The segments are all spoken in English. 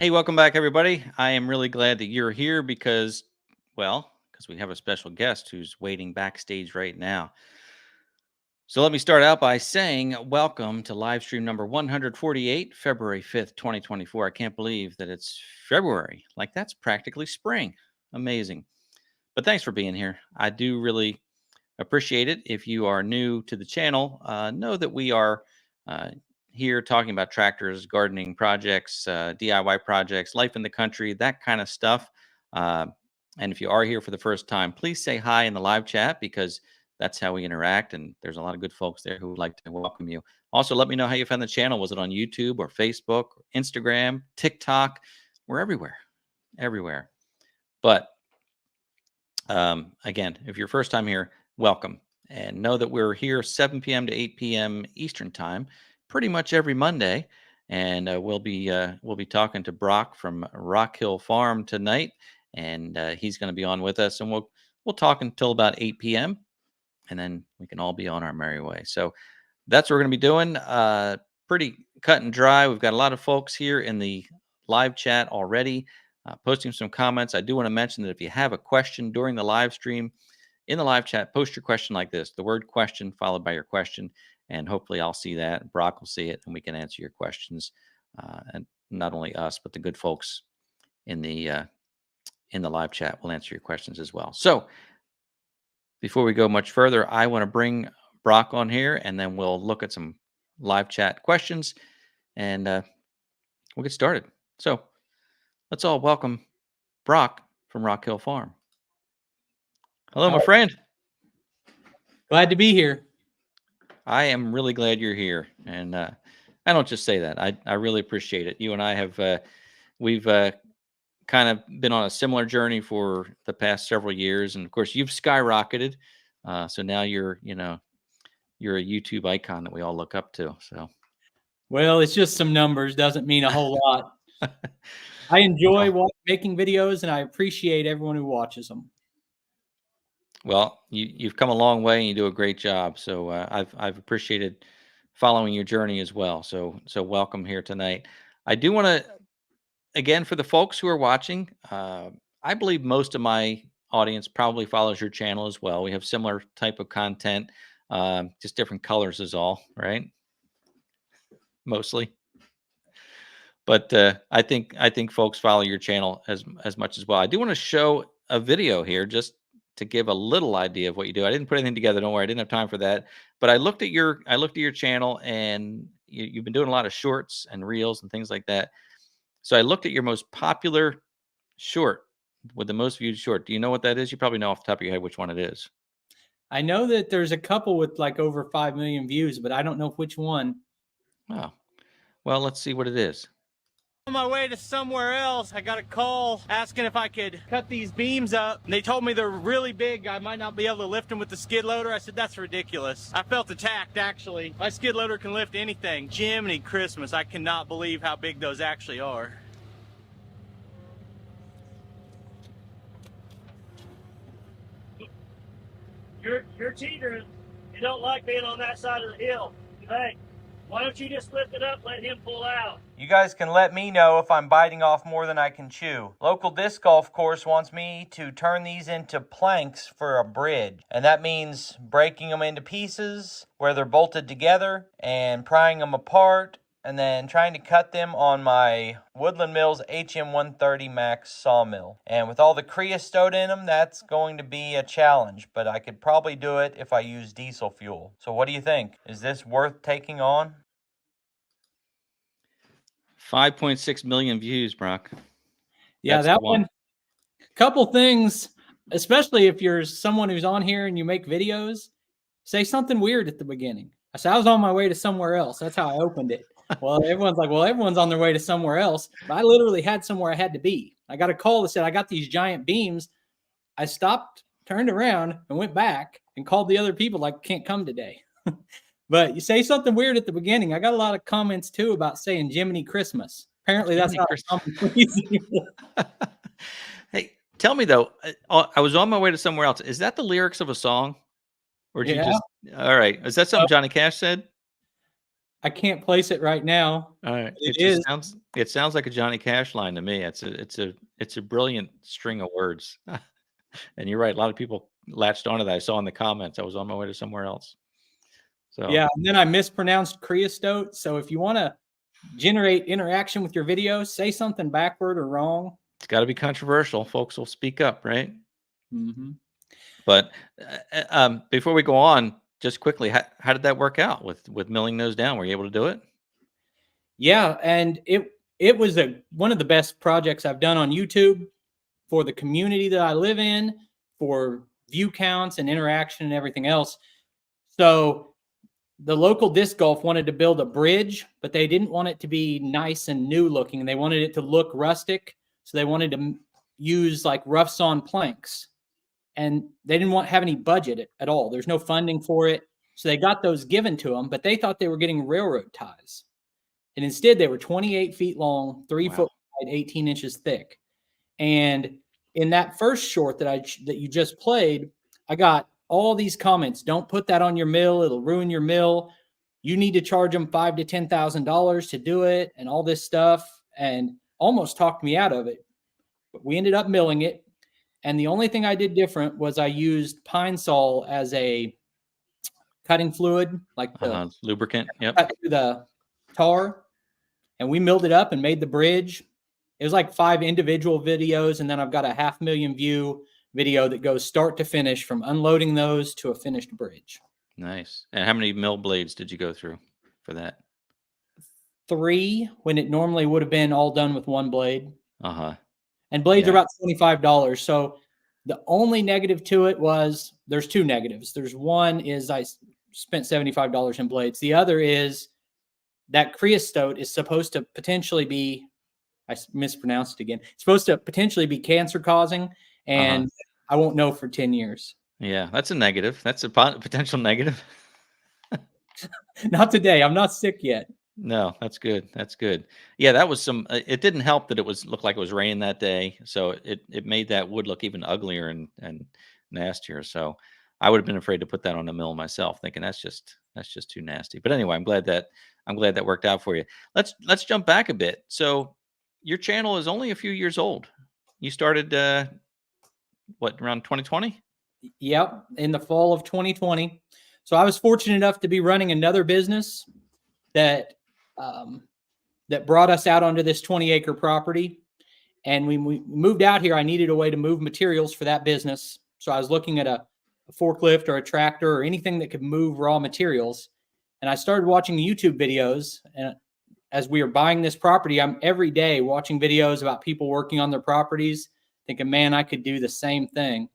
Hey, welcome back, everybody. I am really glad that you're here because, because we have a special guest who's waiting backstage right now. So let me start out by saying welcome to live stream number 148, February 5th, 2024. I can't believe that it's February. Like, that's practically spring. Amazing. But thanks for being here. I do really appreciate it. If you are new to the channel, know that we are uh, here talking about tractors, gardening projects, DIY projects, life in the country, that kind of stuff. Uh, and if you are here for the first time, please say hi in the live chat because that's how we interact. And there's a lot of good folks there who would like to welcome you. Also, let me know how you found the channel. Was it on YouTube or Facebook, or Instagram, TikTok? We're everywhere, everywhere. But again, if you're first time here, welcome. And know that we're here 7 p.m. to 8 p.m. Eastern time, pretty much every Monday. And we'll be talking to Brock from Rockhill Farm tonight, and he's going to be on with us, and we'll talk until about 8 p.m. and then we can all be on our merry way. So that's what we're going to be doing. Pretty cut and dry. We've got a lot of folks here in the live chat already posting some comments. I do want to mention that if you have a question during the live stream, in the live chat, post your question like this, the word question followed by your question, and hopefully I'll see that. Brock will see it, and we can answer your questions. And not only us, but the good folks in the live chat will answer your questions as well. So before we go much further, I want to bring Brock on here, and then we'll look at some live chat questions, and we'll get started. So let's all welcome Brock from Rockhill Farm. Hello, my friend. Glad to be here. I am really glad you're here, and I don't just say that. I really appreciate it. You and I have we've kind of been on a similar journey for the past several years, and of course, you've skyrocketed. So now you're a YouTube icon that we all look up to. So, well, it's just some numbers, doesn't mean a whole lot. I enjoy making videos, and I appreciate everyone who watches them. Well, you've come a long way, and you do a great job. So I've appreciated following your journey as well. So welcome here tonight. I do want to, again, for the folks who are watching, I believe most of my audience probably follows your channel as well. We have similar type of content, just different colors is all, right? Mostly. But I think folks follow your channel as much as well. I do want to show a video here just to give a little idea of what you do. I didn't put anything together. Don't worry, I didn't have time for that. But I looked at your channel, and you've been doing a lot of shorts and reels and things like that. So I looked at your most popular short with the most viewed short. Do you know what that is? You probably know off the top of your head which one it is. I know that there's a couple with like over 5 million views, but I don't know which one. Oh, well, let's see what it is. On my way to somewhere else, I got a call asking if I could cut these beams up. And they told me they're really big. I might not be able to lift them with the skid loader. I said, that's ridiculous. I felt attacked, actually. My skid loader can lift anything. Jiminy Christmas, I cannot believe how big those actually are. You're teetering. You don't like being on that side of the hill. Hey, why don't you just lift it up, let him pull out? You guys can let me know if I'm biting off more than I can chew. Local disc golf course wants me to turn these into planks for a bridge. And that means breaking them into pieces where they're bolted together and prying them apart, and then trying to cut them on my Woodland Mills HM130 Max sawmill. And with all the creosote in them, that's going to be a challenge, but I could probably do it if I use diesel fuel. So what do you think? Is this worth taking on? 5.6 million views, Brock. Yeah, That's that one. Couple things, especially if you're someone who's on here and you make videos, say something weird at the beginning. I said I was on my way to somewhere else. That's how I opened it. Well, everyone's like, well, everyone's on their way to somewhere else. But I literally had somewhere I had to be. I got a call that said, I got these giant beams. I stopped, turned around, and went back and called the other people like, can't come today. But you say something weird at the beginning. I got a lot of comments, too, about saying Jiminy Christmas. Apparently, that's not Hey, tell me, though, I was on my way to somewhere else. Is that the lyrics of a song? Or did you just... All right. Is that something Johnny Cash said? I can't place it right now. All right. It Just is. it sounds like a Johnny Cash line to me. It's a brilliant string of words. And you're right. A lot of people latched onto that. I saw in the comments. I was on my way to somewhere else. So Yeah, and then I mispronounced creostote. So if you want to generate interaction with your video, say something backward or wrong. it's got to be controversial. Folks will speak up, right? Mm-hmm. But before we go on, just quickly, how did that work out with milling those down? Were you able to do it? Yeah, and it was one of the best projects I've done on YouTube for the community that I live in, for view counts and interaction and everything else. So the local disc golf wanted to build a bridge, but they didn't want it to be nice and new looking. They wanted it to look rustic. So they wanted to use like rough sawn planks, and they didn't have any budget at all. There's no funding for it. So they got those given to them, but they thought they were getting railroad ties. And instead they were 28 feet long, 3 foot wide, 18 inches thick. And in that first short that you just played, I got all these comments. Don't put that on your mill. It'll ruin your mill. You need to charge them $5,000 to $10,000 to do it, and all this stuff, and almost talked me out of it. But we ended up milling it. And the only thing I did different was I used pine sol as a cutting fluid, like the lubricant. Yep. cut through the tar. And we milled it up and made the bridge. It was like 5 individual videos, and then I've got a 500,000 view video that goes start to finish, from unloading those to a finished bridge. Nice. And how many mill blades did you go through for that? 3, when it normally would have been all done with 1 blade. And blades are Yeah. about $25. So the only negative to it was, there's 2 negatives. There's one is I spent $75 in blades. The other is that creostote is supposed to potentially be, I mispronounced it again. It's supposed to potentially be cancer causing, and I won't know for 10 years. Yeah, that's a negative. That's a potential negative. Not today. I'm not sick yet. No, that's good. That's good. Yeah, that was some. It didn't help that it looked like it was raining that day, so it made that wood look even uglier and nastier. So I would have been afraid to put that on a mill myself, thinking that's just too nasty. But anyway, I'm glad that worked out for you. Let's jump back a bit. So your channel is only a few years old. You started around 2020? Yep, in the fall of 2020. So I was fortunate enough to be running another business that brought us out onto this 20-acre property. And when we moved out here, I needed a way to move materials for that business. So I was looking at a forklift or a tractor or anything that could move raw materials. And I started watching YouTube videos. And as we were buying this property, I'm every day watching videos about people working on their properties, thinking, man, I could do the same thing.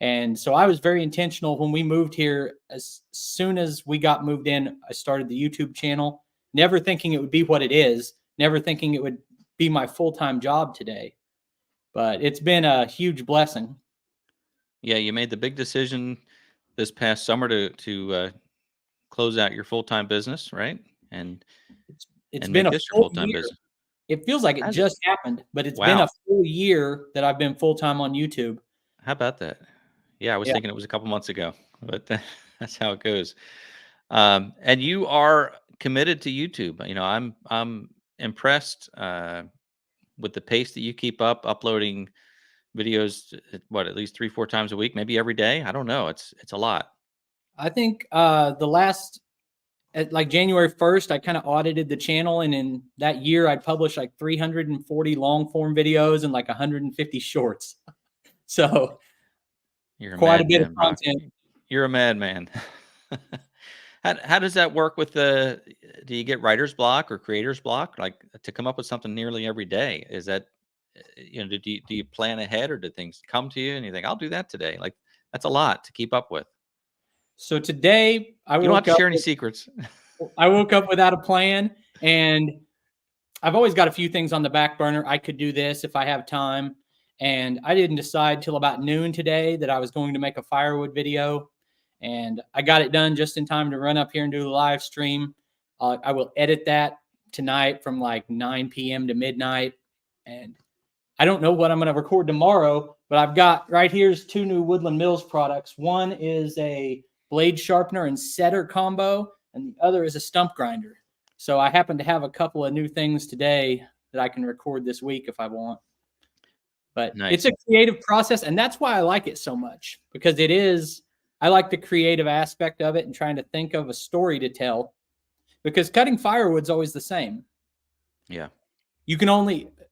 And so I was very intentional when we moved here. As soon as we got moved in, I started the YouTube channel, never thinking it would be what it is, never thinking it would be my full-time job today. But it's been a huge blessing. Yeah, you made the big decision this past summer to close out your full-time business, right? And it's and been make a this your full full-time year. business. It feels like it Has it? just happened, but it's been Wow. a full year that I've been full-time on YouTube. How about that? Yeah, I was Yeah. thinking it was a couple months ago, but that's how it goes. And you are committed to YouTube. You know, I'm impressed with the pace that you keep uploading videos. At least 3-4 times a week, maybe every day. I don't know. It's a lot. I think the last, at like January 1st, I kind of audited the channel, and in that year, I'd published like 340 long form videos and like 150 shorts. So You're quite a bit of madman, Brock. content. You're a madman. How does that work with do you get writer's block or creator's block? Like, to come up with something nearly every day? Is that, do you plan ahead, or do things come to you and you think, I'll do that today? Like, that's a lot to keep up with. So today I You don't have woke to up share any secrets. I woke up without a plan, and I've always got a few things on the back burner. I could do this if I have time. And I didn't decide till about noon today that I was going to make a firewood video. And I got it done just in time to run up here and do the live stream. I will edit that tonight from like 9 p.m. to midnight. And I don't know what I'm going to record tomorrow, but I've got right here's 2 new Woodland Mills products. One is a blade sharpener and setter combo, and the other is a stump grinder. So I happen to have a couple of new things today that I can record this week if I want. But Nice. it's a creative process, and that's why I like it so much, because I like the creative aspect of it and trying to think of a story to tell, because cutting firewood's always the same. Yeah.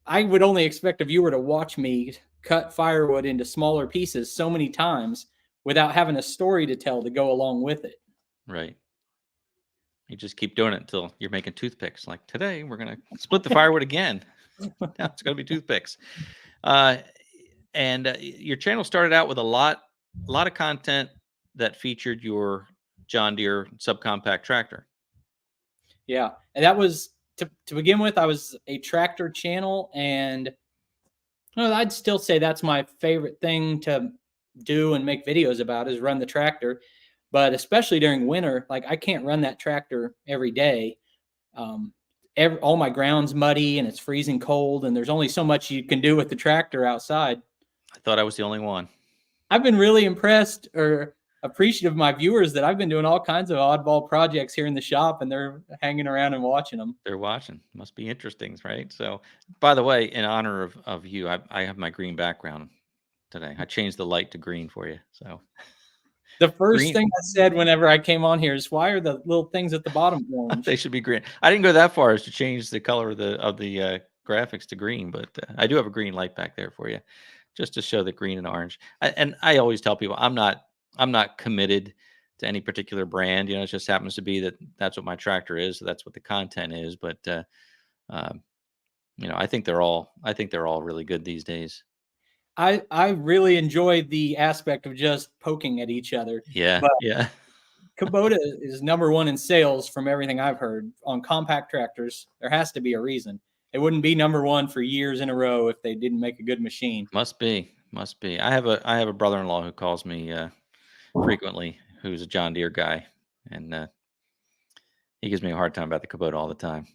I would only expect a viewer to watch me cut firewood into smaller pieces so many times without having a story to tell to go along with it. Right. You just keep doing it until you're making toothpicks. Like today, we're going to split the firewood again. Now it's going to be toothpicks. And your channel started out with a lot of content that featured your John Deere subcompact tractor. Yeah. And that was, to begin with, I was a tractor channel, and I'd still say that's my favorite thing to do and make videos about, is run the tractor. But especially during winter, like I can't run that tractor every day. All my ground's muddy and it's freezing cold, and there's only so much you can do with the tractor outside. I thought I was the only one. I've been really impressed or appreciative of my viewers that I've been doing all kinds of oddball projects here in the shop, and they're hanging around and watching them. They're watching. Must be interesting, right? So, by the way, in honor of you, I have my green background today. I changed the light to green for you. So the first thing I said whenever I came on here is, why are the little things at the bottom orange? They should be green. I didn't go that far as to change the color of the graphics to green, but I do have a green light back there for you, just to show the green and orange. And I always tell people I'm not committed to any particular brand. It just happens to be that's what my tractor is. So that's what the content is. But I think they're all really good these days. I really enjoy the aspect of just poking at each other. Yeah. But yeah. Kubota is #1 in sales from everything I've heard on compact tractors. There has to be a reason. It wouldn't be #1 for years in a row if they didn't make a good machine. Must be. I have a brother-in-law who calls me frequently, who's a John Deere guy, and he gives me a hard time about the Kubota all the time.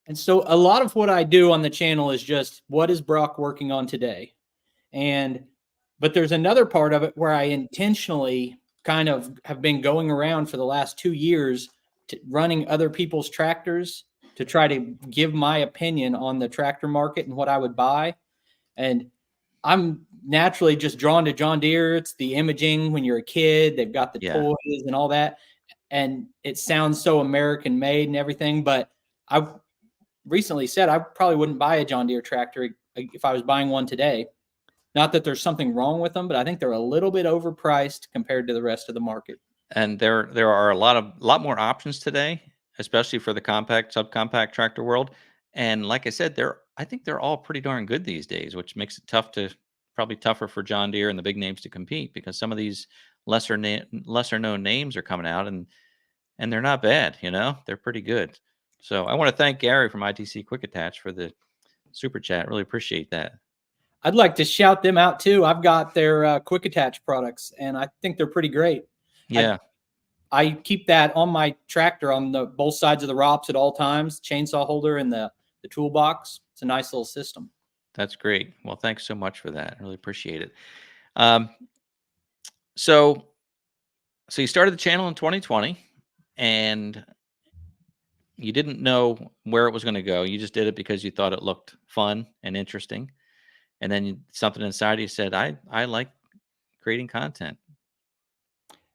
And so a lot of what I do on the channel is just, what is Brock working on today? But there's another part of it where I intentionally kind of have been going around for the last 2 years running other people's tractors to try to give my opinion on the tractor market and what I would buy. And I'm naturally just drawn to John Deere. It's the imaging when you're a kid. They've got the toys and all that. And it sounds so American made and everything. But I recently said I probably wouldn't buy a John Deere tractor if I was buying one today. Not that there's something wrong with them, but I think they're a little bit overpriced compared to the rest of the market. And there are a lot more options today, especially for the subcompact tractor world. And like I said, I think they're all pretty darn good these days, which makes it probably tougher for John Deere and the big names to compete, because some of these lesser known names are coming out, and they're not bad. They're pretty good. So I want to thank Gary from ITC Quick Attach for the super chat. Really appreciate that. I'd like to shout them out too. I've got their Quick Attach products, and I think they're pretty great. Yeah. I keep that on my tractor on both sides of the ROPS at all times, chainsaw holder and the toolbox. It's a nice little system. That's great. Well, thanks so much for that. I really appreciate it. So you started the channel in 2020, and you didn't know where it was going to go. You just did it because you thought it looked fun and interesting. And then something inside you said, I like creating content.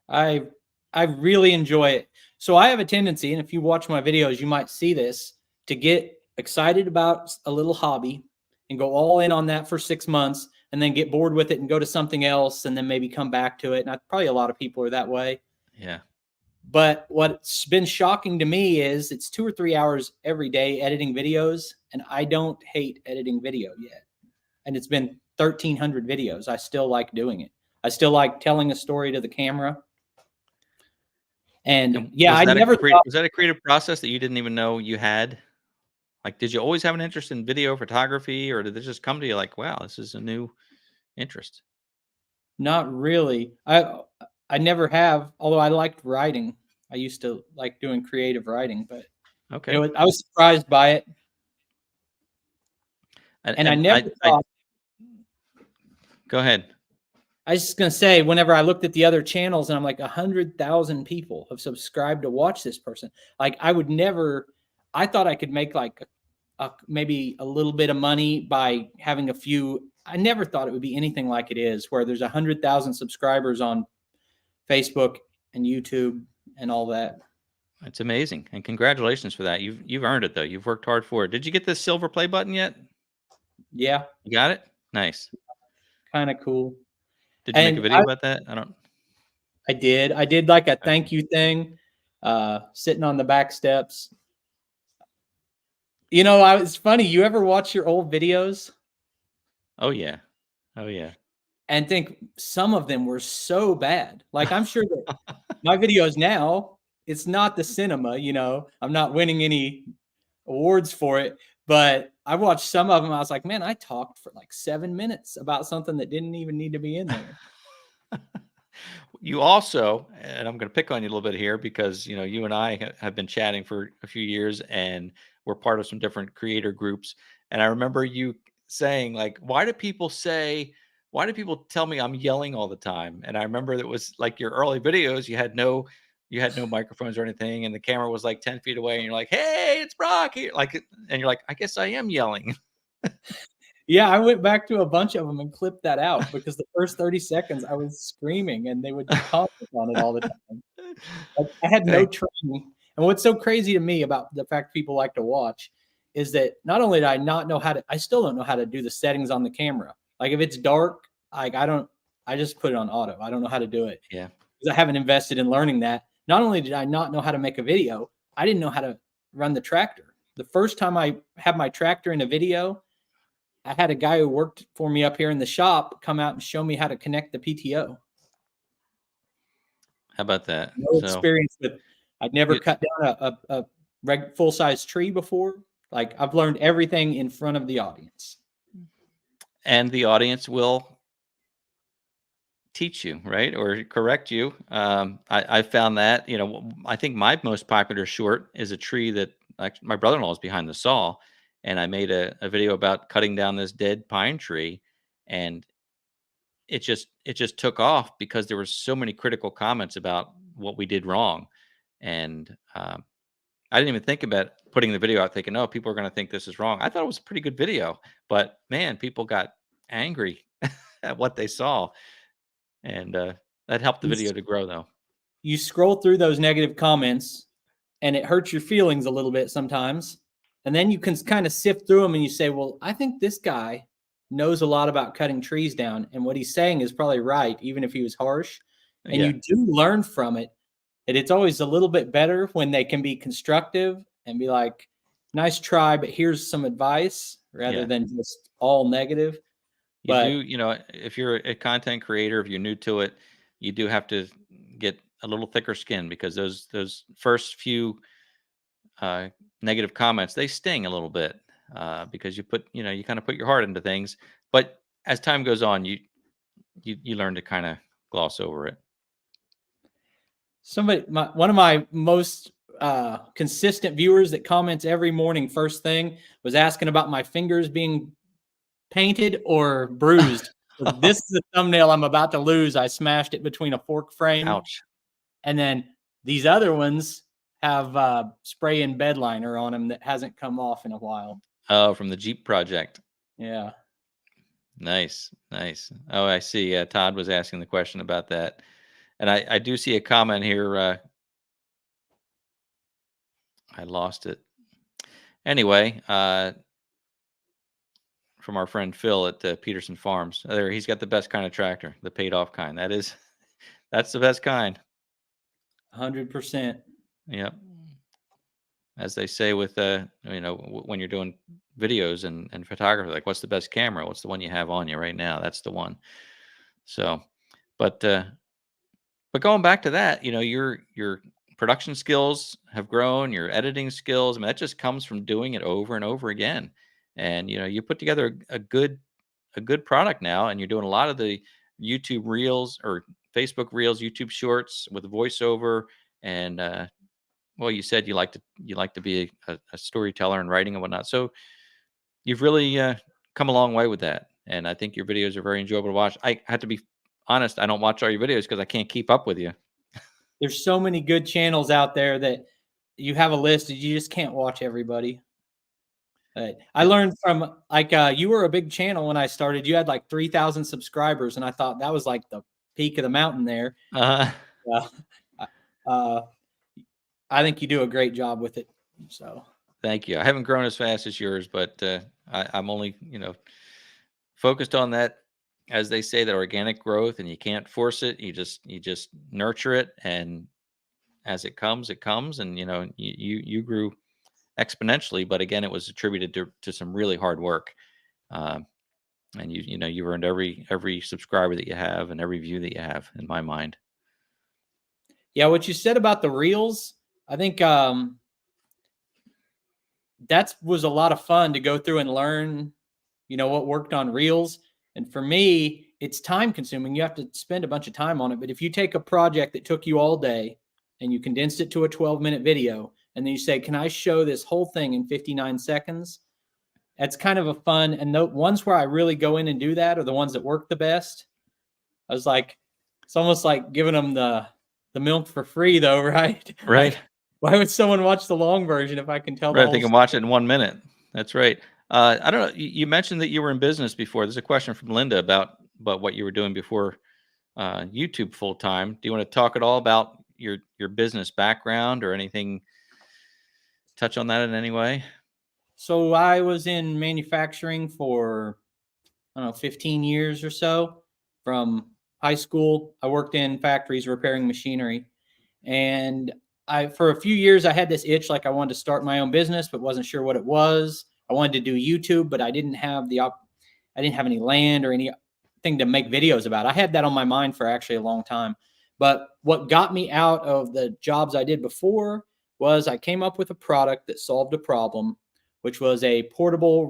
I really enjoy it. So I have a tendency, and if you watch my videos, you might see this, to get excited about a little hobby and go all in on that for 6 months, and then get bored with it and go to something else, and then maybe come back to it. And probably a lot of people are that way. Yeah. But what's been shocking to me is it's 2 or 3 hours every day editing videos, and I don't hate editing video yet. And it's been 1,300 videos. I still like doing it. I still like telling a story to the camera. And yeah, I never thought, was that a creative process that you didn't even know you had? Like, did you always have an interest in video photography, or did it just come to you like, wow, this is a new interest? Not really. I never have, although I liked writing. I used to like doing creative writing, but okay, I was surprised by it. And I never thought. Go ahead. I was just going to say, whenever I looked at the other channels, and I'm like, 100,000 people have subscribed to watch this person. Like, I would never I thought I could make like maybe a little bit of money by having a few. I never thought it would be anything like it is, where there's 100,000 subscribers on Facebook and YouTube and all that. It's amazing, and congratulations for that. You've earned it though. You've worked hard for it. Did you get the silver play button yet? Yeah, You got it. Nice. kind of cool. Did you make a And video about that? I don't. I did like a thank you thing, sitting on the back steps. You know, it's funny. You ever watch your old videos Oh yeah. Oh yeah. and think some of them were so bad? Like, I'm sure that my videos now, it's not the cinema, you know, I'm not winning any awards for it, but I watched some of them. I was like, man, I talked for like 7 minutes about something that didn't even need to be in there. You also, and I'm going to pick on you a little bit here because you and I have been chatting for a few years, and we're part of some different creator groups. And I remember you saying, like, why do people tell me I'm yelling all the time? And I remember that was like your early videos. You had no microphones or anything, and the camera was like 10 feet away, and you're like, "Hey, it's Brock here!" Like, and you're like, "I guess I am yelling." Yeah, I went back to a bunch of them and clipped that out because the first 30 seconds I was screaming and they would comment on it all the time. Like, I had no training. And what's so crazy to me about the fact people like to watch is that not only did I not know I still don't know how to do the settings on the camera. Like, if it's dark, like I just put it on auto. I don't know how to do it. Yeah. Because I haven't invested in learning that. Not only did I not know how to make a video, I didn't know how to run the tractor. The first time I had my tractor in a video, I had a guy who worked for me up here in the shop come out and show me how to connect the PTO. How about that? No experience with. I'd never cut down a full-size tree before. Like, I've learned everything in front of the audience. And the audience will teach you, right? Or correct you. I found that, I think my most popular short is a tree that my brother-in-law is behind the saw. And I made a video about cutting down this dead pine tree, and it just took off because there were so many critical comments about what we did wrong. And I didn't even think about putting the video out thinking, oh, people are going to think this is wrong. I thought it was a pretty good video, but man, people got angry at what they saw. And that helped the video to grow, though. You scroll through those negative comments and it hurts your feelings a little bit sometimes. And then you can kind of sift through them and you say, well, I think this guy knows a lot about cutting trees down. And what he's saying is probably right, even if he was harsh. And you do learn from it. And it's always a little bit better when they can be constructive and be like, nice try, but here's some advice rather than just all negative. If you're a content creator, if you're new to it, you do have to get a little thicker skin because those first few negative comments, they sting a little bit because you kind of put your heart into things. But as time goes on, you learn to kind of gloss over it. One of my most consistent viewers that comments every morning first thing was asking about my fingers being painted or bruised. This is the thumbnail I'm about to lose. I smashed it between a fork frame. Ouch. And then these other ones have spray and bed liner on them that hasn't come off in a while. Oh, from the Jeep project. Yeah. Nice. Oh, I see. Todd was asking the question about that. And I do see a comment here. I lost it. Anyway, from our friend Phil at Peterson Farms. There, he's got the best kind of tractor, the paid off kind. That's the best kind. 100%. Yep. As they say with when you're doing videos and photography, like, what's the best camera? What's the one you have on you right now? That's the one. So, but going back to that, your production skills have grown, your editing skills. I mean, that just comes from doing it over and over again. And you put together a good product now, and you're doing a lot of the YouTube Reels or Facebook Reels, YouTube Shorts with voiceover, and well, you said you like to be a storyteller and writing and whatnot. So you've really come a long way with that, and I think your videos are very enjoyable to watch. I have to be honest; I don't watch all your videos because I can't keep up with you. There's so many good channels out there that you have a list, you just can't watch everybody. I learned from like you were a big channel when I started. You had like 3,000 subscribers, and I thought that was like the peak of the mountain there. Uh, Uh, I think you do a great job with it. So Thank you. I haven't grown as fast as yours, but I'm only, focused on that, as they say, that organic growth, and you can't force it. You just nurture it, and as it comes, it comes. And you grew exponentially, but again, it was attributed to some really hard work. And you've earned every subscriber that you have and every view that you have, in my mind. yeah, what you said about the reels, I think that was a lot of fun to go through and learn, what worked on reels. And for me, it's time consuming. You have to spend a bunch of time on it. But if you take a project that took you all day and you condensed it to a 12-minute video, and then you say, can I show this whole thing in 59 seconds? That's kind of a fun. And the ones where I really go in and do that are the ones that work the best. I was like, it's almost like giving them the milk for free, though, right? Right. Why would someone watch the long version if I can tell the Right. whole They can watch it in 1 minute. That's right. I don't know. You mentioned that you were in business before. There's a question from Linda about what you were doing before YouTube full time. Do you want to talk at all about your business background or anything? Touch on that in any way? So I was in manufacturing for, I don't know, 15 years or so. From high school, I worked in factories repairing machinery. And for a few years, I had this itch, like I wanted to start my own business, but wasn't sure what it was. I wanted to do YouTube, but I didn't have I didn't have any land or anything to make videos about. I had that on my mind for actually a long time. But what got me out of the jobs I did before was I came up with a product that solved a problem, which was a portable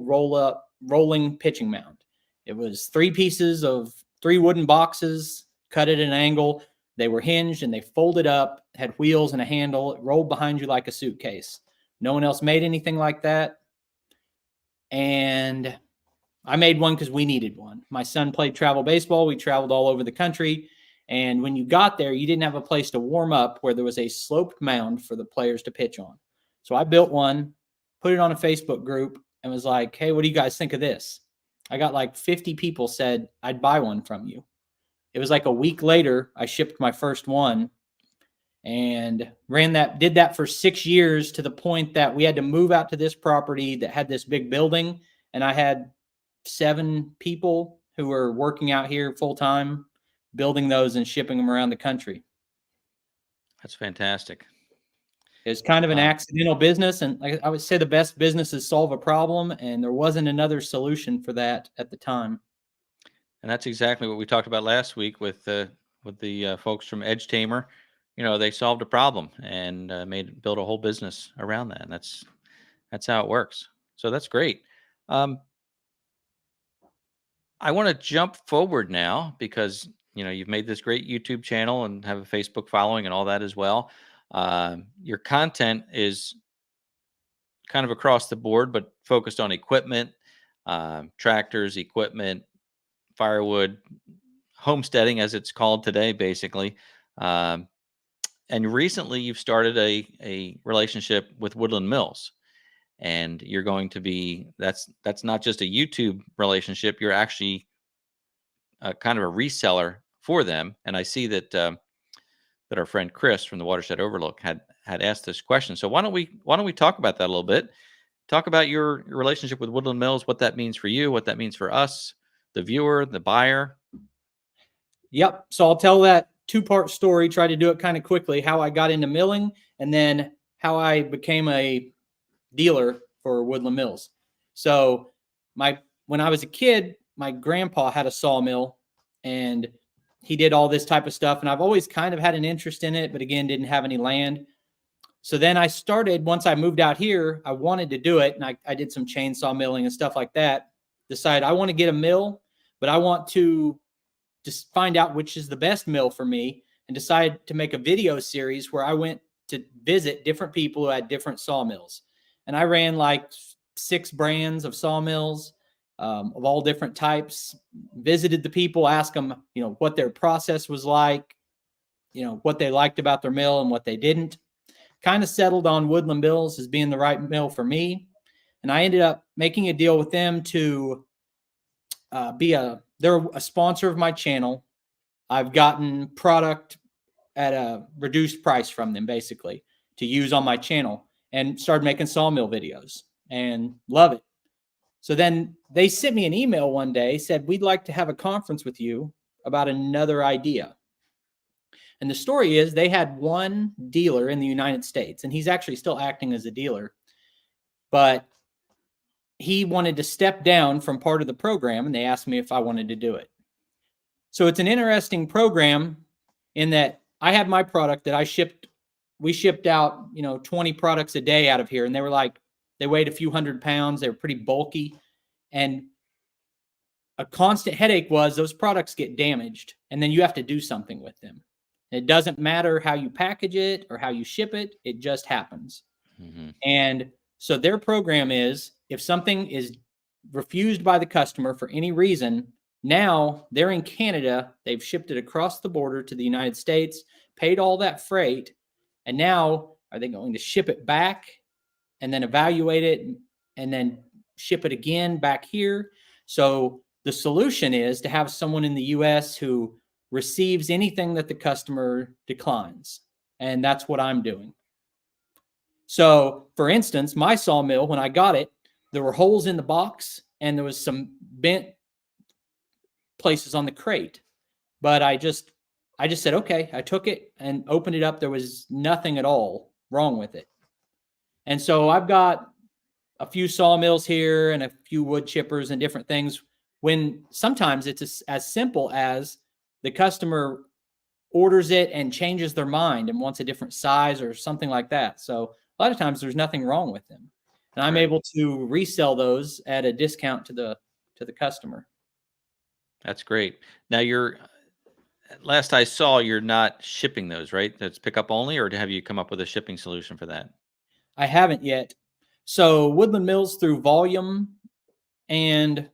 rolling pitching mound. It was 3 pieces of 3 wooden boxes cut at an angle. They were hinged and they folded up, had wheels and a handle. It rolled behind you like a suitcase. No one else made anything like that. And I made one because we needed one. My son played travel baseball. We traveled all over the country. And when you got there, you didn't have a place to warm up where there was a sloped mound for the players to pitch on. So I built one, put it on a Facebook group, and was like, hey, what do you guys think of this? I got like 50 people said, I'd buy one from you. It was like a week later, I shipped my first one and did that for 6 years, to the point that we had to move out to this property that had this big building. And I had 7 people who were working out here full time, building those and shipping them around the country. That's fantastic. It's kind of an accidental business. And I would say the best businesses solve a problem. And there wasn't another solution for that at the time. And that's exactly what we talked about last week with the folks from Edge Tamer. They solved a problem and built a whole business around that. And that's how it works. So that's great. I want to jump forward now because you've made this great YouTube channel and have a Facebook following and all that as well. Your content is kind of across the board, but focused on equipment, tractors, equipment, firewood, homesteading, as it's called today, basically. And recently you've started a relationship with Woodland Mills, and you're going to be, that's not just a YouTube relationship. You're actually kind of a reseller for them. And I see that our friend Chris from the Watershed Overlook had asked this question. So why don't we talk about that a little bit? Talk about your relationship with Woodland Mills, what that means for you, what that means for us, the viewer, the buyer. Yep. So I'll tell that 2-part story, try to do it kind of quickly, how I got into milling and then how I became a dealer for Woodland Mills. So when I was a kid, my grandpa had a sawmill and he did all this type of stuff. And I've always kind of had an interest in it, but again, didn't have any land. So then I started, once I moved out here, I wanted to do it. And I did some chainsaw milling and stuff like that. Decided I want to get a mill, but I want to just find out which is the best mill for me, and decided to make a video series where I went to visit different people who had different sawmills. And I ran like 6 brands of sawmills of all different types, visited the people, asked them, what their process was like, what they liked about their mill and what they didn't. kind of settled on Woodland Mills as being the right mill for me. And I ended up making a deal with them to they're a sponsor of my channel. I've gotten product at a reduced price from them, basically, to use on my channel, and started making sawmill videos and love it. So then they sent me an email one day, said, we'd like to have a conference with you about another idea. And the story is they had one dealer in the United States, and he's actually still acting as a dealer, but he wanted to step down from part of the program, and they asked me if I wanted to do it. So it's an interesting program in that I had my product that we shipped out, 20 products a day out of here. And they weighed a few 100 pounds. They were pretty bulky. And a constant headache was those products get damaged, and then you have to do something with them. It doesn't matter how you package it or how you ship it. It just happens. Mm-hmm. And so their program is, if something is refused by the customer for any reason, now they're in Canada, they've shipped it across the border to the United States, paid all that freight, and now are they going to ship it back and then evaluate it and then ship it again back here? So the solution is to have someone in the US who receives anything that the customer declines. And that's what I'm doing. So for instance, my sawmill, when I got it, there were holes in the box and there was some bent places on the crate. But I just said, okay, I took it and opened it up. There was nothing at all wrong with it. And so I've got a few sawmills here and a few wood chippers and different things, when sometimes it's as simple as the customer orders it and changes their mind and wants a different size or something like that. So a lot of times there's nothing wrong with them. And I'm able to resell those at a discount to the customer. That's great. Now last I saw, you're not shipping those, right? That's pickup only, or have you come up with a shipping solution for that? I haven't yet. So Woodland Mills, through volume, and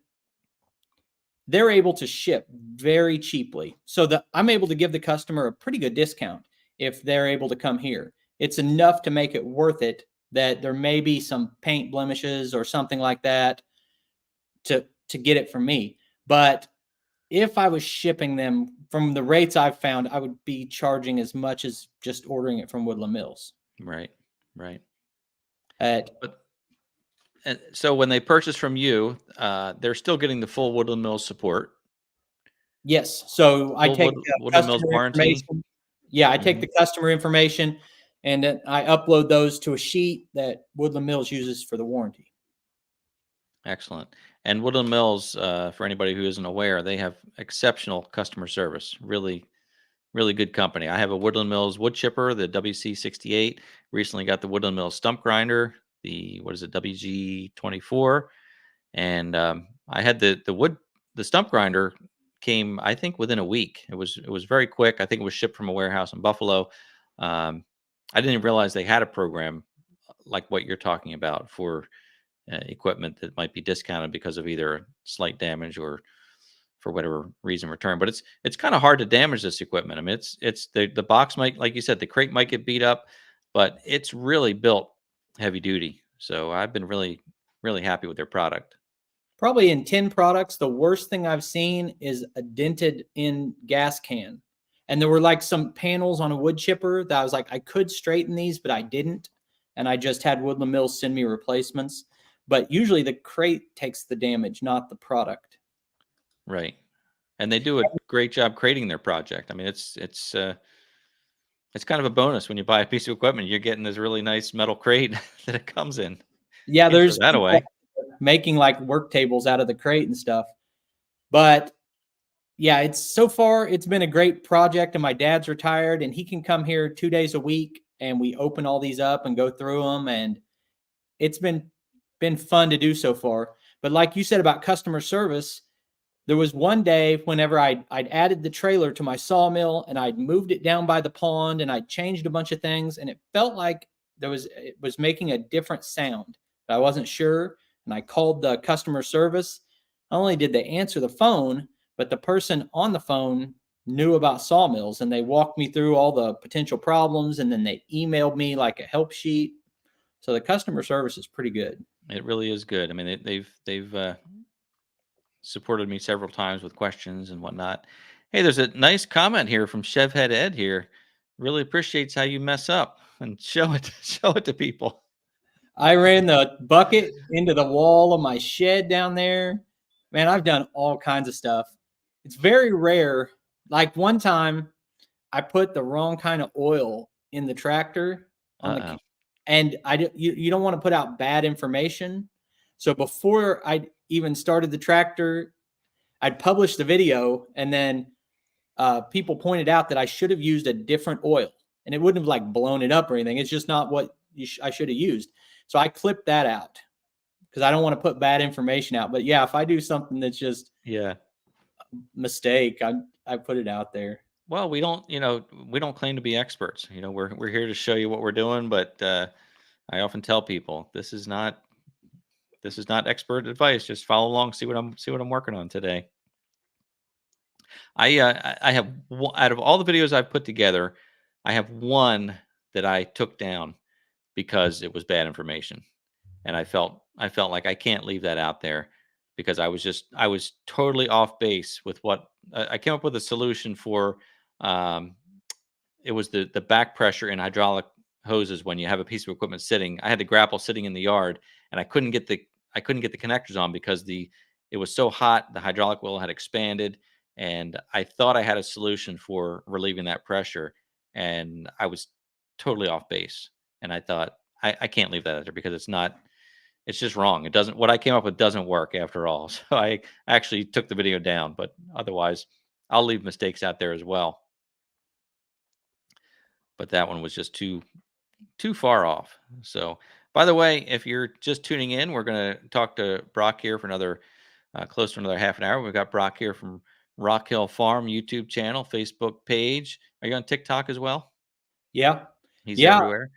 they're able to ship very cheaply. So I'm able to give the customer a pretty good discount if they're able to come here. It's enough to make it worth it that there may be some paint blemishes or something like that to get it from me. But if I was shipping them from the rates I've found, I would be charging as much as just ordering it from Woodland Mills. Right. And so when they purchase from you, they're still getting the full Woodland Mills support. Yes. So I take Woodland Mills warranty. Yeah, I take the customer information and then I upload those to a sheet that Woodland Mills uses for the warranty. Excellent. And Woodland Mills, for anybody who isn't aware, they have exceptional customer service. Really, really good company. I have a Woodland Mills wood chipper, the WC68. Recently got the Woodland Mills stump grinder, the WG24, and I had the stump grinder came, I think, within a week. It was very quick. I think it was shipped from a warehouse in Buffalo. I didn't even realize they had a program like what you're talking about for equipment that might be discounted because of either slight damage or for whatever reason return. But it's kind of hard to damage this equipment. I mean, it's the box might, like you said, the crate might get beat up, but it's really built heavy duty. So I've been really, really happy with their product. Probably in 10 products, the worst thing I've seen is a dented in gas can. And there were like some panels on a wood chipper that I was like, I could straighten these, but I didn't. And I just had Woodland Mills send me replacements. But usually the crate takes the damage, not the product. Right. And they do a great job creating their project. I mean, it's kind of a bonus when you buy a piece of equipment, you're getting this really nice metal crate that it comes in. Yeah, there's that away. Making like work tables out of the crate and stuff. But yeah, it's been a great project, and my dad's retired and he can come here 2 days a week and we open all these up and go through them, and it's been fun to do so far. But like you said about customer service, there was one day whenever I'd added the trailer to my sawmill and I'd moved it down by the pond and I'd changed a bunch of things, and it felt like it was making a different sound, but I wasn't sure. And I called the customer service. Not only did they answer the phone, but the person on the phone knew about sawmills, and they walked me through all the potential problems, and then they emailed me like a help sheet. So the customer service is pretty good. It really is good. I mean, they've supported me several times with questions and whatnot. Hey, there's a nice comment here from Chevhead Ed here. Really appreciates how you mess up and show it show it to people. I ran the bucket into the wall of my shed down there. Man, I've done all kinds of stuff. It's very rare. Like one time, I put the wrong kind of oil in the tractor on Uh-oh. and you don't want to put out bad information. So before I even started the tractor, I'd published the video, and then people pointed out that I should have used a different oil, and it wouldn't have like blown it up or anything. It's just not what I should have used. So I clipped that out because I don't want to put bad information out. But yeah, if I do something that's just Yeah. mistake, I put it out there. Well, we don't claim to be experts. We're here to show you what we're doing, but I often tell people this is not expert advice. Just follow along, see what I'm working on today. I have out of all the videos I've put together, I have one that I took down because it was bad information, and I felt like I can't leave that out there because I was totally off base with what I came up with a solution for. It was the back pressure in hydraulic hoses when you have a piece of equipment sitting. I had the grapple sitting in the yard, and I couldn't get the connectors on because it was so hot. The hydraulic wheel had expanded, and I thought I had a solution for relieving that pressure, and I was totally off base. And I thought I can't leave that out there because it's just wrong. It doesn't, what I came up with doesn't work after all. So I actually took the video down, but otherwise I'll leave mistakes out there as well. But that one was just too far off. So, by the way, if you're just tuning in, we're going to talk to Brock here for another close to another half an hour. We've got Brock here from Rockhill Farm YouTube channel, Facebook page. Are you on TikTok as well? Yeah. He's everywhere.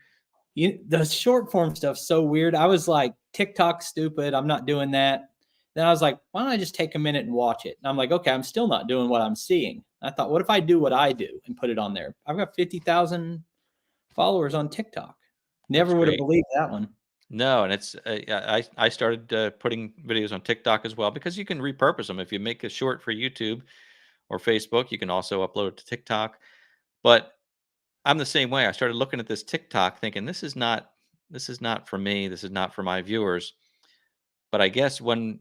The short form stuff's so weird. I was like, TikTok stupid. I'm not doing that. Then I was like, why don't I just take a minute and watch it? And I'm like, okay, I'm still not doing what I'm seeing. I thought, what if I do what I do and put it on there? I've got 50,000 followers on TikTok. Never would have believed that one. No, and it's I started putting videos on TikTok as well because you can repurpose them. If you make a short for YouTube or Facebook, you can also upload it to TikTok. But I'm the same way. I started looking at this TikTok thinking this is not for me. This is not for my viewers. But I guess when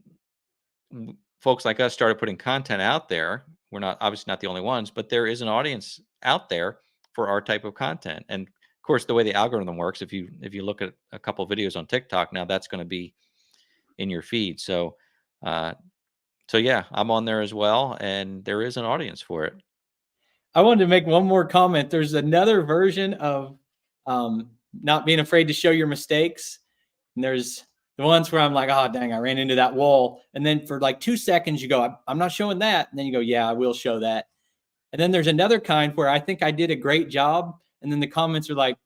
folks like us started putting content out there, we're obviously not the only ones, but there is an audience out there for our type of content. And of course, the way the algorithm works, if you look at a couple of videos on TikTok, now that's going to be in your feed. So yeah, I'm on there as well, and there is an audience for it. I wanted to make one more comment. There's another version of not being afraid to show your mistakes. And there's the ones where I'm like, oh, dang, I ran into that wall. And then for like 2 seconds, you go, I'm not showing that. And then you go, yeah, I will show that. And then there's another kind where I think I did a great job. And then the comments are like,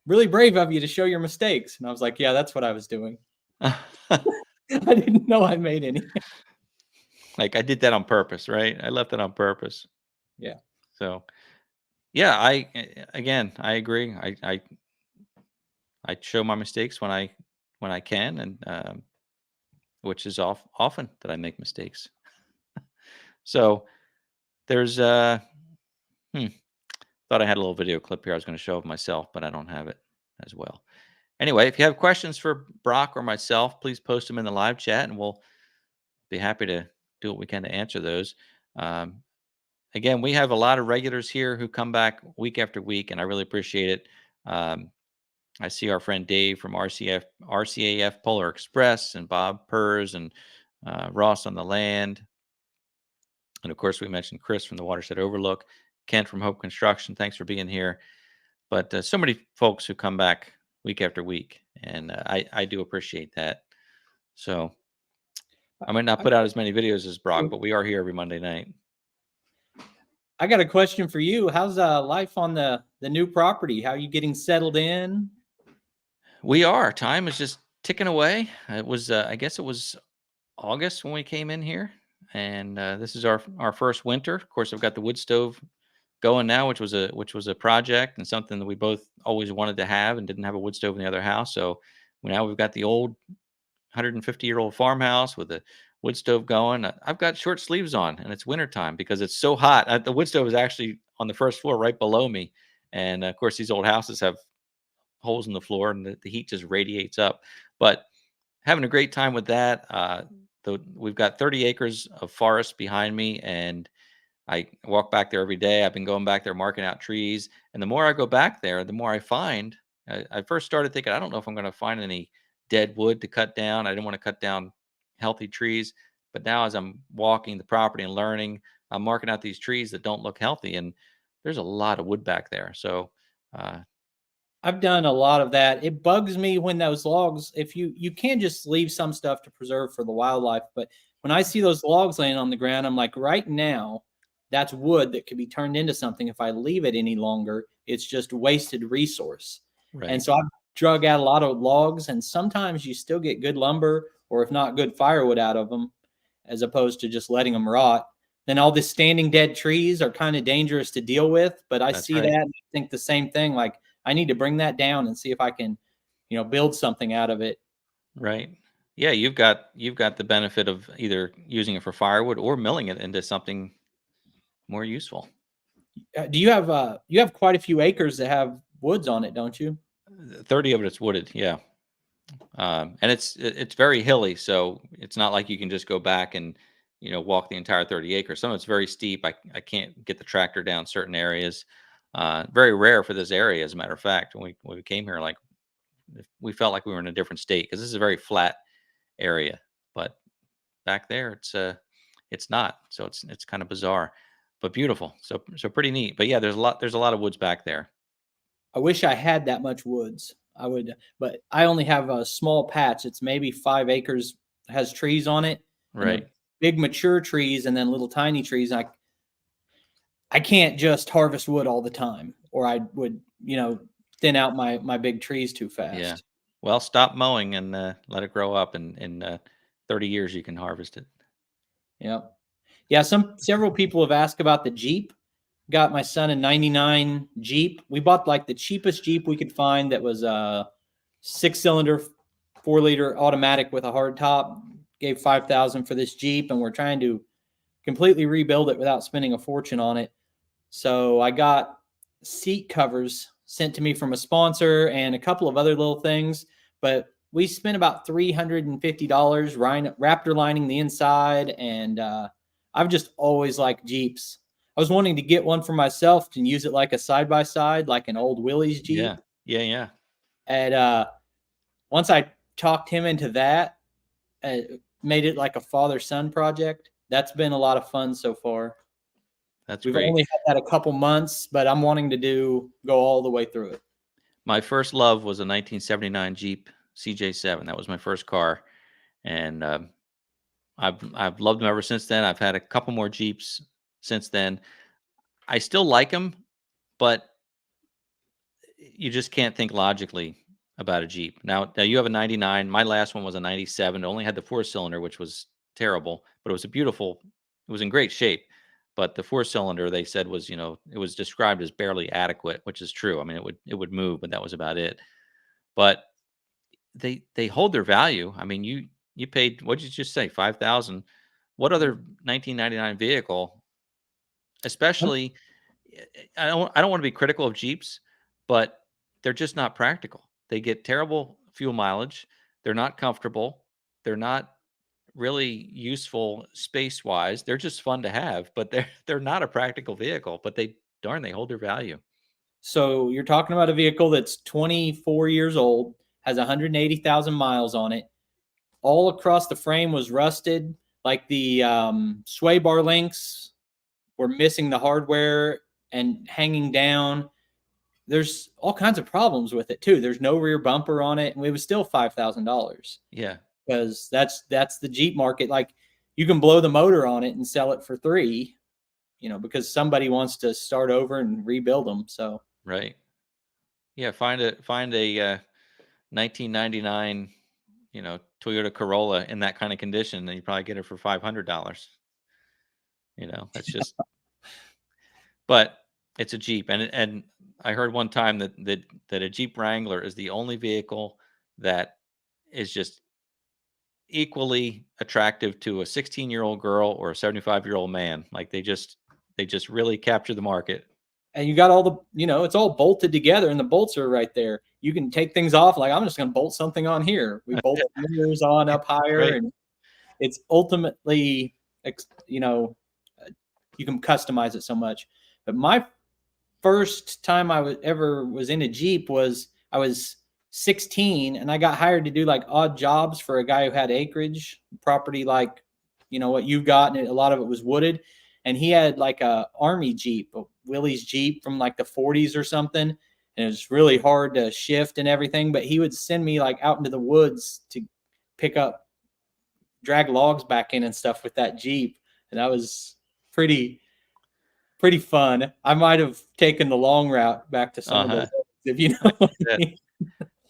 really brave of you to show your mistakes. And I was like, yeah, that's what I was doing. I didn't know I made any. Like I did that on purpose, right? I left it on purpose. Yeah. So, yeah, I agree. I show my mistakes when I can, and which is often that I make mistakes. So there's thought I had a little video clip here I was going to show of myself, but I don't have it as well. Anyway, if you have questions for Brock or myself, please post them in the live chat, and we'll be happy to do what we can to answer those. Again, we have a lot of regulars here who come back week after week, and I really appreciate it. I see our friend Dave from RCAF Polar Express, and Bob Purrs, and Ross on the Land. And of course, we mentioned Chris from the Watershed Overlook, Kent from Hope Construction. Thanks for being here. But so many folks who come back week after week, and I do appreciate that. So I might not put out as many videos as Brock, but we are here every Monday night. I got a question for you. How's life on the new property? How are you getting settled in? We are. Time is just ticking away. It was, I guess it was August when we came in here. and this is our first winter. Of course, I've got the wood stove going now, which was a project and something that we both always wanted to have and didn't have a wood stove in the other house. So now we've got the old 150-year-old farmhouse with a wood stove going. I've got short sleeves on, and it's wintertime because it's so hot. The wood stove is actually on the first floor right below me. And of course, these old houses have holes in the floor, and the heat just radiates up. But having a great time with that. We've got 30 acres of forest behind me, and I walk back there every day. I've been going back there marking out trees, and the more I go back there, the more I find. I first started thinking, I don't know if I'm going to find any dead wood to cut down. I didn't want to cut down healthy trees, but now as I'm walking the property and learning, I'm marking out these trees that don't look healthy, and there's a lot of wood back there. So, uh, I've done a lot of that. It bugs me when those logs, if you can just leave some stuff to preserve for the wildlife, but when I see those logs laying on the ground, I'm like, right now, that's wood that could be turned into something. If I leave it any longer, it's just wasted resource. And right, so I've drug out a lot of logs, and sometimes you still get good lumber, or if not, good firewood out of them, as opposed to just letting them rot. Then all the standing dead trees are kind of dangerous to deal with. But I that's see that right, and I think the same thing. Like, I need to bring that down and see if I can, build something out of it. right. Yeah, you've got the benefit of either using it for firewood or milling it into something more useful. Do you have quite a few acres that have woods on it, don't you? 30 of it's wooded, yeah. And it's very hilly, so it's not like you can just go back and walk the entire 30 acres. Some of it's very steep. I can't get the tractor down certain areas. Very rare for this area, as a matter of fact. When we came here, like we felt like we were in a different state because this is a very flat area. But back there, it's not. So it's kind of bizarre, but beautiful. So pretty neat. But yeah, there's a lot of woods back there. I wish I had that much woods. I would, but I only have a small patch. It's maybe 5 acres, has trees on it, and Right. they're big mature trees and then little tiny trees. I can't just harvest wood all the time, or I would, thin out my big trees too Yeah. fast. Well, stop mowing and let it grow up, and in 30 years you can harvest it. Yeah. Yeah. Several people have asked about the Jeep. Got my son a 99 Jeep. We bought like the cheapest Jeep we could find that was a 6-cylinder, 4-liter automatic with a hard top. Gave 5,000 for this Jeep, and we're trying to completely rebuild it without spending a fortune on it. So I got seat covers sent to me from a sponsor and a couple of other little things, but we spent about $350 Raptor lining the inside, and I've just always liked Jeeps. I was wanting to get one for myself and use it like a side by side, like an old Willys Yeah. Jeep. Yeah. Yeah. And once I talked him into that, uh, made it like a father son project. That's been a lot of fun so far. That's We've great. only had that a couple months, but I'm wanting to go all the way through it. My first love was a 1979 Jeep CJ7. That was my first car, and I've loved them ever since then. I've had a couple more Jeeps since then. I still like them, but you just can't think logically about a Jeep. Now you have a 99. My last one was a 97. It only had the 4-cylinder, which was terrible, but it was a beautiful. It was in great shape. But the 4-cylinder, they said, was it was described as barely adequate, which is true. I mean, it would move, but that was about it. But they hold their value. I mean, you paid, what did you just say, 5,000? What other 1999 vehicle, especially, I don't want to be critical of Jeeps, but they're just not practical. They get terrible fuel mileage. They're not comfortable. They're not really useful space wise. They're just fun to have, but they're not a practical vehicle. But they hold their value. So you're talking about a vehicle that's 24 years old, has 180,000 miles on it. All across the frame was rusted. Like the sway bar links were missing the hardware and hanging down. There's all kinds of problems with it too. There's no rear bumper on it, and it was still $5,000 Yeah, because that's the Jeep market. Like, you can blow the motor on it and sell it for 3, because somebody wants to start over and rebuild them. So right. Yeah, find a 1999, Toyota Corolla in that kind of condition, and you probably get it for $500. That's just. But it's a Jeep, and I heard one time that a Jeep Wrangler is the only vehicle that is just equally attractive to a 16-year-old girl or a 75-year-old man. Like they just really capture the market. And you got all the, it's all bolted together and the bolts are right there. You can take things off. Like, I'm just going to bolt something on here. We bolt the mirrors on up higher, Right. and it's ultimately, you can customize it so much. But my first time I was in a Jeep was I was 16, and I got hired to do like odd jobs for a guy who had acreage property, like, what you've got, and a lot of it was wooded. And he had like a army Jeep, a Willys Jeep from like the 40s or something. And it was really hard to shift and everything, but he would send me like out into the woods to drag logs back in and stuff with that Jeep. And that was pretty fun. I might have taken the long route back to some of those, if you know what I mean.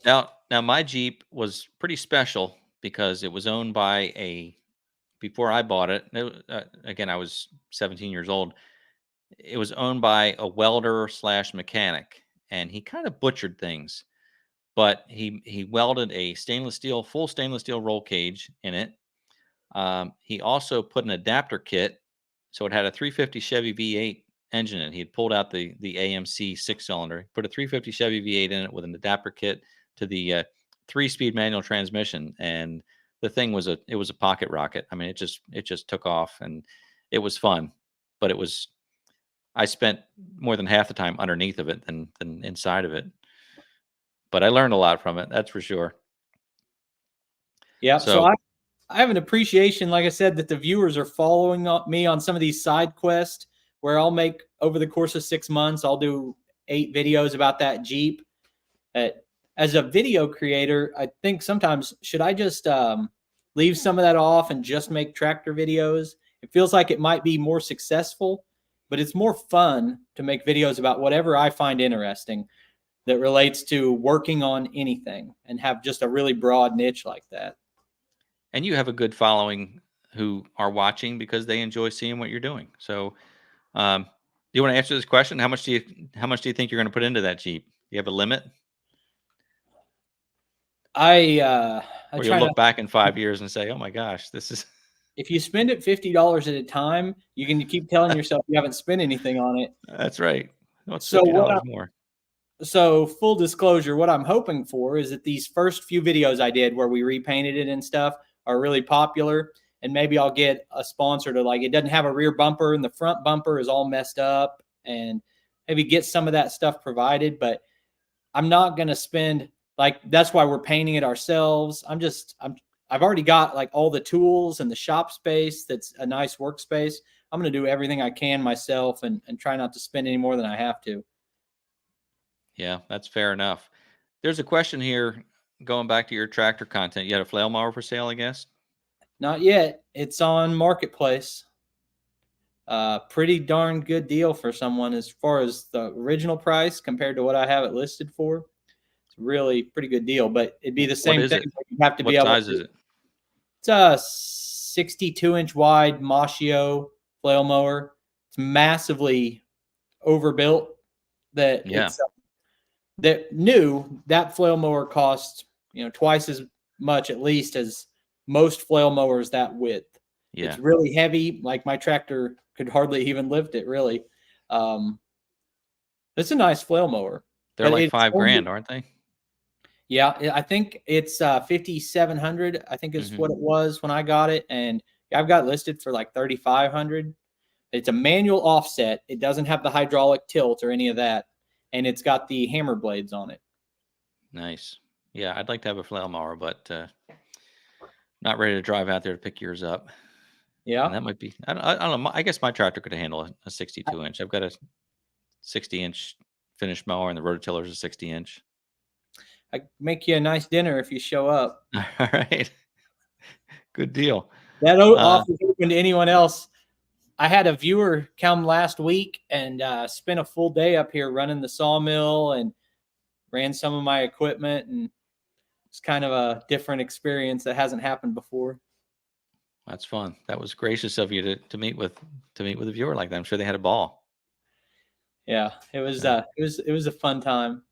Now my Jeep was pretty special because it was owned by before I bought it, again, I was 17 years old. It was owned by a welder / mechanic, and he kind of butchered things, but he welded a full stainless steel roll cage in it. He also put an adapter kit, so it had a 350 Chevy V8 engine in it. He had pulled out the AMC 6-cylinder, put a 350 Chevy V8 in it with an adapter kit to the 3-speed manual transmission, and the thing was a pocket rocket. I mean, it just took off, and it was fun. But I spent more than half the time underneath of it than inside of it. But I learned a lot from it, that's for sure. Yeah. So I have an appreciation, like I said, that the viewers are following me on some of these side quests where I'll make, over the course of 6 months, I'll do 8 videos about that Jeep. As a video creator, I think sometimes, should I just leave some of that off and just make tractor videos? It feels like it might be more successful, but it's more fun to make videos about whatever I find interesting that relates to working on anything, and have just a really broad niche like that. And you have a good following who are watching because they enjoy seeing what you're doing. So, do you want to answer this question? How much do you think you're going to put into that Jeep? Do you have a limit? I Or you'll look back in 5 years and say, "Oh my gosh, this is." If you spend it $50 at a time, you can keep telling yourself you haven't spent anything on it. That's right. What's So $50 more? So full disclosure, what I'm hoping for is that these first few videos I did where we repainted it and stuff are really popular, and maybe I'll get a sponsor to, like, it doesn't have a rear bumper and the front bumper is all messed up, and maybe get some of that stuff provided. But I'm not going to spend, like, that's why we're painting it ourselves. I've already got like all the tools and the shop space. That's a nice workspace. I'm going to do everything I can myself and try not to spend any more than I have to. Yeah, that's fair enough. There's a question here going back to your tractor content. You had a flail mower for sale, I guess? Not yet. It's on Marketplace. Pretty darn good deal for someone as far as the original price compared to what I have it listed for. It's really pretty good deal, but it'd be the same thing. You have to be able. What size is it? It's a 62-inch wide Moschio flail mower. It's massively overbuilt. That flail mower costs twice as much at least as most flail mowers that width. Yeah. It's really heavy. Like, my tractor could hardly even lift it, really. It's a nice flail mower. They're like $5,000, aren't they? Yeah, I think it's $5,700. I think is what it was when I got it, and I've got it listed for like $3,500. It's a manual offset. It doesn't have the hydraulic tilt or any of that, and it's got the hammer blades on it. Nice. Yeah, I'd like to have a flail mower, but not ready to drive out there to pick yours up. Yeah, and that might be. I don't know. I guess my tractor could handle a 62-inch. I've got a 60-inch finished mower, and the rototillar is a 60-inch. I make you a nice dinner if you show up. All right. Good deal. That offer is open to anyone else. I had a viewer come last week and spent a full day up here running the sawmill and ran some of my equipment, and it's kind of a different experience that hasn't happened before. That's fun. That was gracious of you to meet with a viewer like that. I'm sure they had a ball. Yeah, it was Yeah. it was a fun time.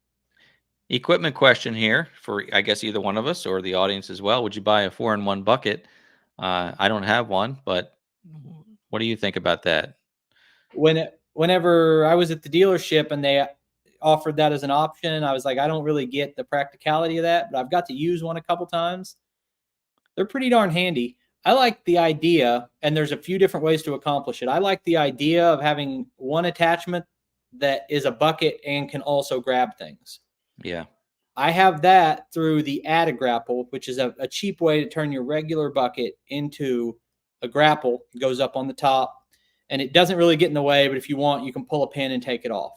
Equipment question here for, I guess, either one of us or the audience as well. Would you buy a 4-in-1 bucket? I don't have one, but what do you think about that? Whenever I was at the dealership and they offered that as an option, I was like, I don't really get the practicality of that, but I've got to use one a couple times. They're pretty darn handy. I like the idea, and there's a few different ways to accomplish it. I like the idea of having one attachment that is a bucket and can also grab things. Yeah. I have that through the Add a Grapple, which is a cheap way to turn your regular bucket into a grapple. It goes up on the top, and it doesn't really get in the way, but if you want, you can pull a pin and take it off.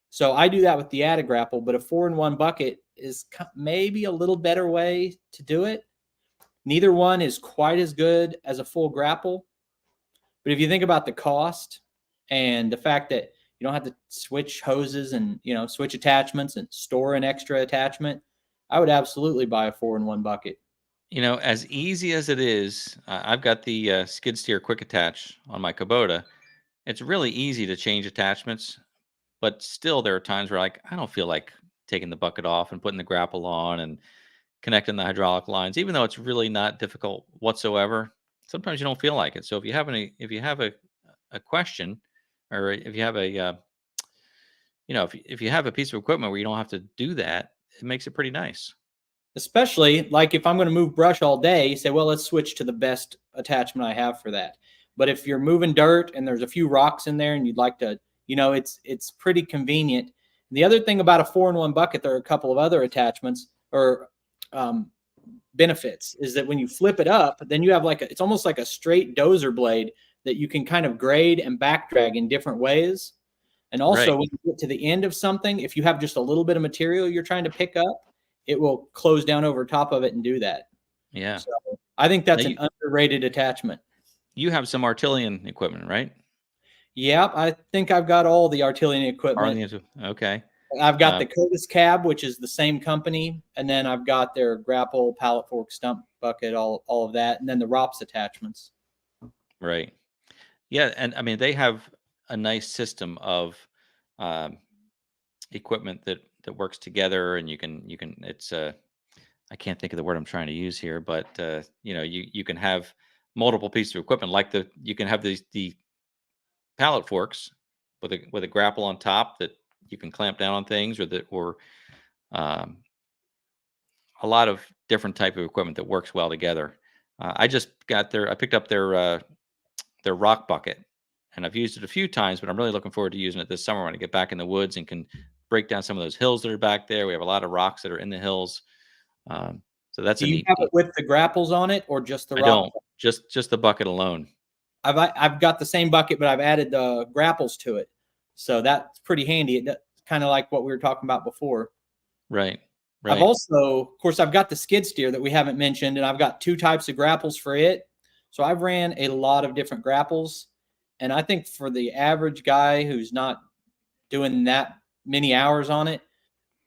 So I do that with the Add a Grapple, but a 4-in-1 bucket is maybe a little better way to do it. Neither one is quite as good as a full grapple. But if you think about the cost and the fact that you don't have to switch hoses and, switch attachments and store an extra attachment, I would absolutely buy a 4-in-1 bucket. As easy as it is, I've got the skid steer quick attach on my Kubota. It's really easy to change attachments, but still there are times where I don't feel like taking the bucket off and putting the grapple on and connecting the hydraulic lines, even though it's really not difficult whatsoever. Sometimes you don't feel like it. So if you have a question, or if you have if you have a piece of equipment where you don't have to do that, it makes it pretty nice. Especially like if I'm going to move brush all day, you say, well, let's switch to the best attachment I have for that. But if you're moving dirt and there's a few rocks in there and you'd like to, it's pretty convenient. And the other thing about a 4-in-1 bucket, there are a couple of other attachments or benefits, is that when you flip it up, then you have it's almost like a straight dozer blade that you can kind of grade and back drag in different ways. And also Right. when you get to the end of something, if you have just a little bit of material you're trying to pick up, it will close down over top of it and do that. Yeah. So I think that's Now an underrated attachment. You have some Artilian equipment, right? Yep, I think I've got all the Artilian equipment. Okay. I've got the Curtis cab, which is the same company, and then I've got their grapple, pallet fork, stump bucket, all of that, and then the ROPS attachments. Right. Yeah, and I mean they have a nice system of equipment that works together, and you can it's I can't think of the word I'm trying to use here, but you can have multiple pieces of equipment, like you can have the pallet forks with a grapple on top that you can clamp down on things, or um, a lot of different type of equipment that works well together. I picked up their rock bucket, and I've used it a few times, but I'm really looking forward to using it this summer when I get back in the woods and can break down some of those hills that are back there. We have a lot of rocks that are in the hills. So that's Do you have it with the grapples on it or just the rock? I don't. Just the bucket alone. I've got the same bucket, but I've added the grapples to it. So that's pretty handy. It's kind of like what we were talking about before. Right. I've also, of course, I've got the skid steer that we haven't mentioned, and I've got 2 types of grapples for it. So I've ran a lot of different grapples. And I think for the average guy who's not doing that many hours on it,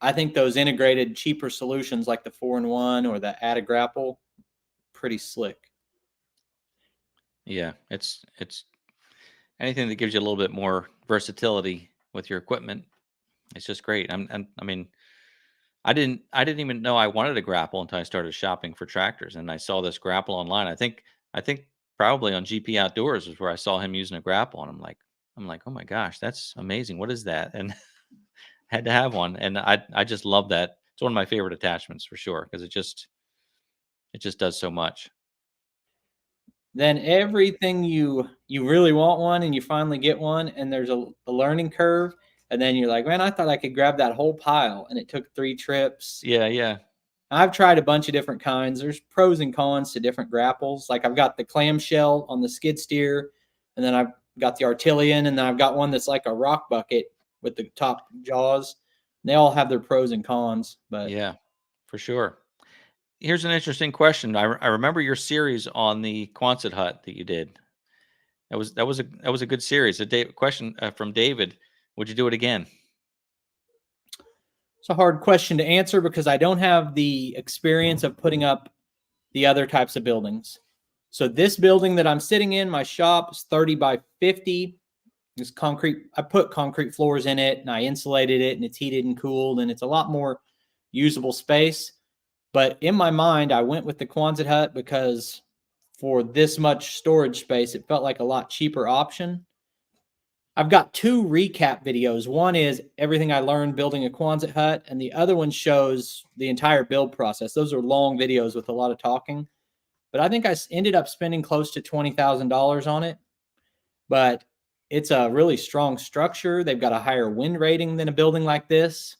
I think those integrated cheaper solutions like the 4-in-1 or the Add a Grapple, pretty slick. Yeah, it's anything that gives you a little bit more versatility with your equipment. It's just great. I mean, I didn't even know I wanted a grapple until I started shopping for tractors, and I saw this grapple online. I think probably on GP Outdoors is where I saw him using a grapple, and I'm like, oh my gosh, that's amazing. What is that? And had to have one, and I just love that. It's one of my favorite attachments for sure, because it just does so much. Then everything you really want one, and you finally get one, and there's a learning curve, and then you're like, man, I thought I could grab that whole pile, and it took 3 trips. Yeah. I've tried a bunch of different kinds. There's pros and cons to different grapples. Like I've got the clamshell on the skid steer, and then I've got the Artilian, and then I've got one that's like a rock bucket with the top jaws. They all have their pros and cons, but yeah, for sure. Here's an interesting question. I remember your series on the Quanset Hut that you did. That was a good series. A question from David: would you do it again? it's a hard question to answer because I don't have the experience of putting up the other types of buildings. So this building that I'm sitting in, my shop, is 30 by 50. It's concrete. I put concrete floors in it and I insulated it, and it's heated and cooled, and it's a lot more usable space. But in my mind, I went with the Quanset Hut because for this much storage space, it felt like a lot cheaper option. I've got 2 recap videos. One is everything I learned building a Quanset Hut, and the other one shows the entire build process. Those are long videos with a lot of talking. But I think I ended up spending close to $20,000 on it. But it's a really strong structure. They've got a higher wind rating than a building like this.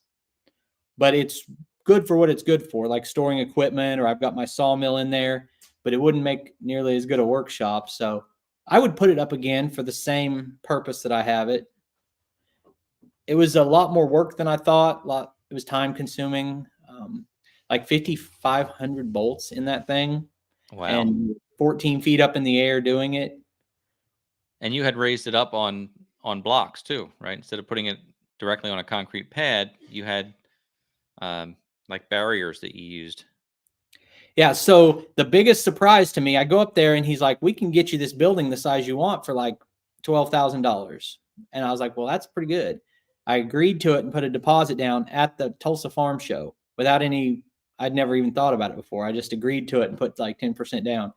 But it's good for what it's good for, like storing equipment, or I've got my sawmill in there. But it wouldn't make nearly as good a workshop. So I would put it up again for the same purpose that I have it. It was a lot more work than I thought. It was time consuming, like 5,500 bolts in that thing. Wow. And 14 feet up in the air doing it. And you had raised it up on blocks too, right? Instead of putting it directly on a concrete pad, you had like barriers that you used. Yeah. So the biggest surprise to me, I go up there and he's like, we can get you this building the size you want for like $12,000. And I was like, well, that's pretty good. I agreed to it and put a deposit down at the Tulsa Farm Show without any, I'd never even thought about it before. I just agreed to it and put like 10% down.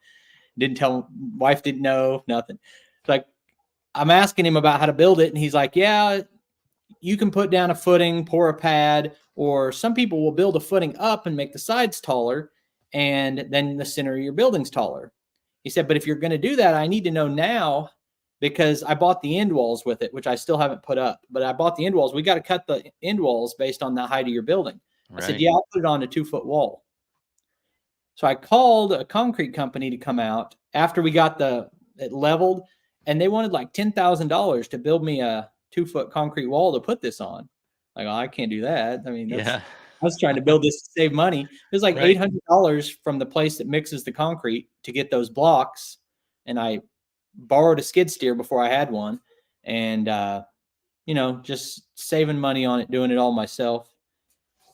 Didn't tell, wife didn't know, nothing. It's like, I'm asking him about how to build it. And he's like, yeah, you can put down a footing, pour a pad, or some people will build a footing up and make the sides taller, and then the center of your building's taller. He said, but if you're going to do that, I need to know now, because I bought the end walls with it, which I still haven't put up, but I bought the end walls. We got to cut the end walls based on the height of your building. Right. I said, yeah, I'll put it on a 2-foot wall. So I called a concrete company to come out after we got it leveled, and they wanted like $10,000 to build me a 2-foot concrete wall to put this on. Like, oh, I can't do that. I mean, I was trying to build this to save money. It was like $800 from the place that mixes the concrete to get those blocks. And I borrowed a skid steer before I had one, and, just saving money on it, doing it all myself.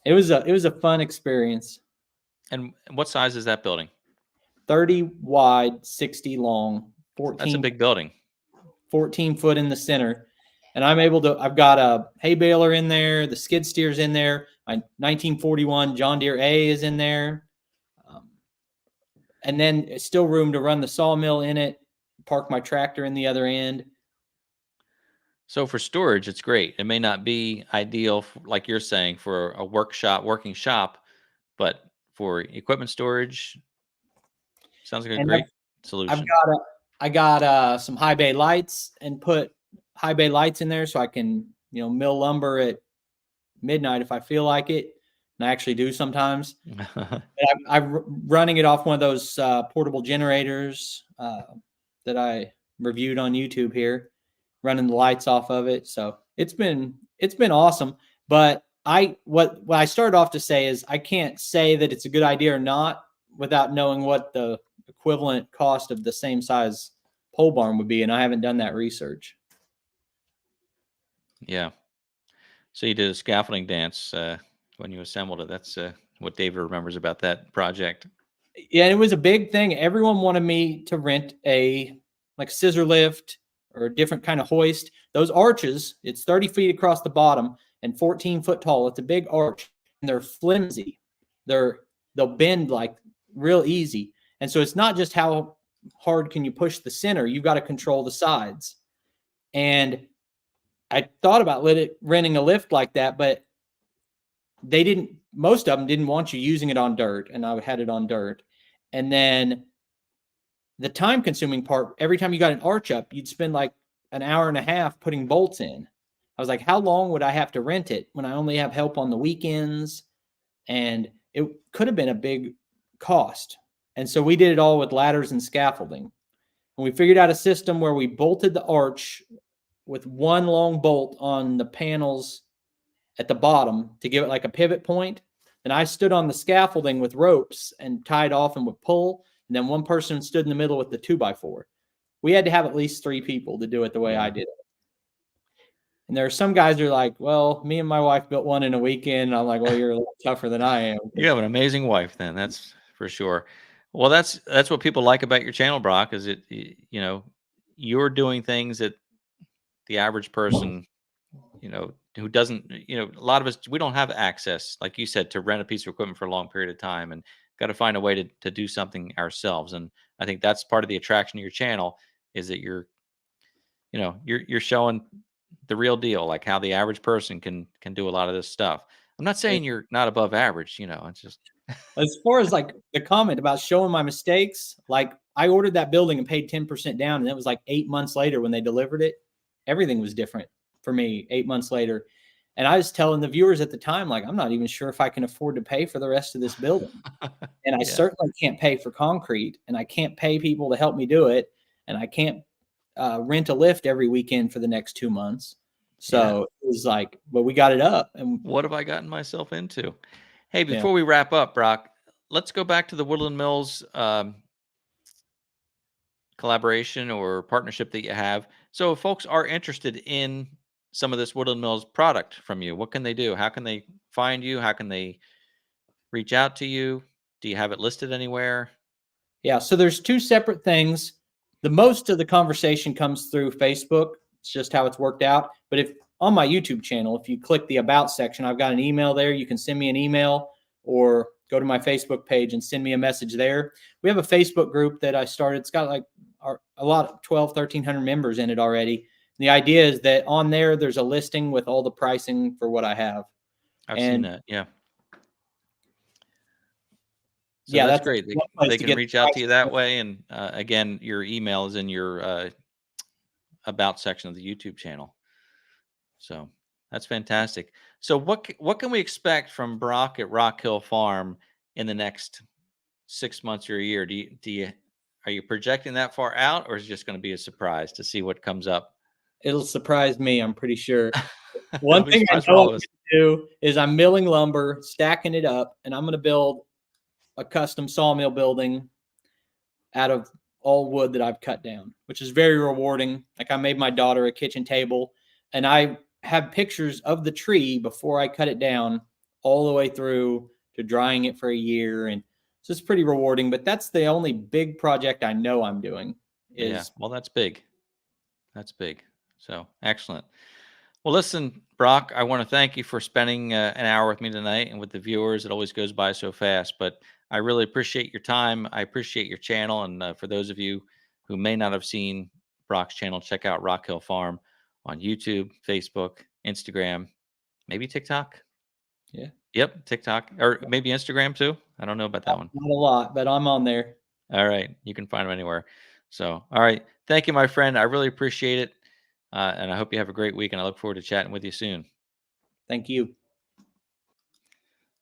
It was a fun experience. And what size is that building? 30 wide, 60 long, 14. That's a big building. 14 foot in the center. And I've got a hay baler in there. The skid steer's in there. My 1941 John Deere A is in there. And then it's still room to run the sawmill in it, park my tractor in the other end. So for storage, it's great. It may not be ideal, like you're saying, for a working shop, but for equipment storage, sounds like a great solution. I got some high bay lights and put high bay lights in there so I can, mill lumber at midnight if I feel like it. And I actually do sometimes. I'm running it off one of those portable generators that I reviewed on YouTube here, running the lights off of it. So it's been awesome. But what I started off to say is I can't say that it's a good idea or not without knowing what the equivalent cost of the same size pole barn would be, and I haven't done that research. Yeah. So you did a scaffolding dance when you assembled it. That's what David remembers about that project. Yeah, it was a big thing. Everyone wanted me to rent a scissor lift or a different kind of hoist. Those arches, it's 30 feet across the bottom and 14 foot tall. It's a big arch, and they're flimsy. They'll bend like real easy. And so it's not just how hard can you push the center, you've got to control the sides. And I thought about renting a lift like that, but most of them didn't want you using it on dirt, and I had it on dirt. And then the time consuming part, every time you got an arch up, you'd spend like an hour and a half putting bolts in. I was like, how long would I have to rent it when I only have help on the weekends? And it could have been a big cost. And so we did it all with ladders and scaffolding. And we figured out a system where we bolted the arch with one long bolt on the panels at the bottom to give it like a pivot point. And I stood on the scaffolding with ropes and tied off and would pull. And then one person stood in the middle with the 2x4. We had to have at least 3 people to do it the way I did it. And there are some guys who are like, well, me and my wife built one in a weekend. And I'm like, well, you're a little tougher than I am. You have an amazing wife then, that's for sure. Well, that's what people like about your channel, Brock, is you know, you're doing things that the average person, who doesn't, a lot of us, we don't have access, like you said, to rent a piece of equipment for a long period of time, and got to find a way to do something ourselves. And I think that's part of the attraction of your channel, is that you're showing the real deal, like how the average person can do a lot of this stuff. I'm not saying you're not above average, it's just As far as like the comment about showing my mistakes, like I ordered that building and paid 10% down, and it was like 8 months later when they delivered it, everything was different for me 8 months later. And I was telling the viewers at the time, like, I'm not even sure if I can afford to pay for the rest of this building. And I yeah. certainly can't pay for concrete, and I can't pay people to help me do it. And I can't rent a lift every weekend for the next 2 months. So it was like, but we got it up. And What have I gotten myself into? Hey, yeah, before we wrap up, Brock, let's go back to the Woodland Mills collaboration or partnership that you have. So if folks are interested in some of this Woodland Mills product from you, what can they do? How can they find you? How can they reach out to you? Do you have it listed anywhere? yeah. So there's two separate things. The most of the conversation comes through Facebook. It's just how it's worked out. But if on my YouTube channel, if you click the About section, I've got an email there. You can send me an email or go to my Facebook page and send me a message there. We have a Facebook group that I started. It's got like a lot, 1,300 members in it already. And the idea is that on there, there's a listing with all the pricing for what I have. I've seen And that. Yeah. So yeah, that's that's great. one place They to can get reach the out to you that pricing. way. And again, your email is in your About section of the YouTube channel. So that's fantastic. So what can we expect from Brock at Rockhill Farm in the next 6 months or a year? Are you projecting that far out, or is it just going to be a surprise to see what comes up? It'll surprise me, I'm pretty sure. It'll One be a thing I surprise for know I'm all of us. gonna do is I'm milling lumber, stacking it up, and I'm gonna build a custom sawmill building out of all wood that I've cut down, which is very rewarding. Like I made my daughter a kitchen table, and I have pictures of the tree before I cut it down all the way through to drying it for a year. And so it's pretty rewarding, but that's the only big project I know I'm doing Yeah. is Well, that's big. That's big. So excellent. Well, listen, Brock, I want to thank you for spending an hour with me tonight and with the viewers. It always goes by so fast, but I really appreciate your time. I appreciate your channel. And for those of you who may not have seen Brock's channel, check out Rockhill Farm on YouTube, Facebook, Instagram, maybe TikTok. yeah, Yep, TikTok, or maybe Instagram too. I don't know about that one. not a lot, but I'm on there. All right, you can find them anywhere. So, all right, thank you, my friend. I really appreciate it, and I hope you have a great week. And I look forward to chatting with you soon. Thank you.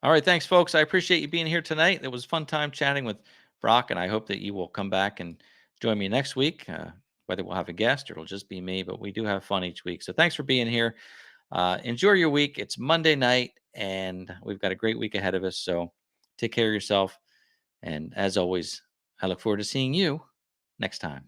All right, thanks, folks. I appreciate you being here tonight. It was a fun time chatting with Brock, and I hope that you will come back and join me next week. Whether we'll have a guest or it'll just be me, but we do have fun each week. So, thanks for being here. Enjoy your week. It's Monday night, and we've got a great week ahead of us. So, take care of yourself. And as always, I look forward to seeing you next time.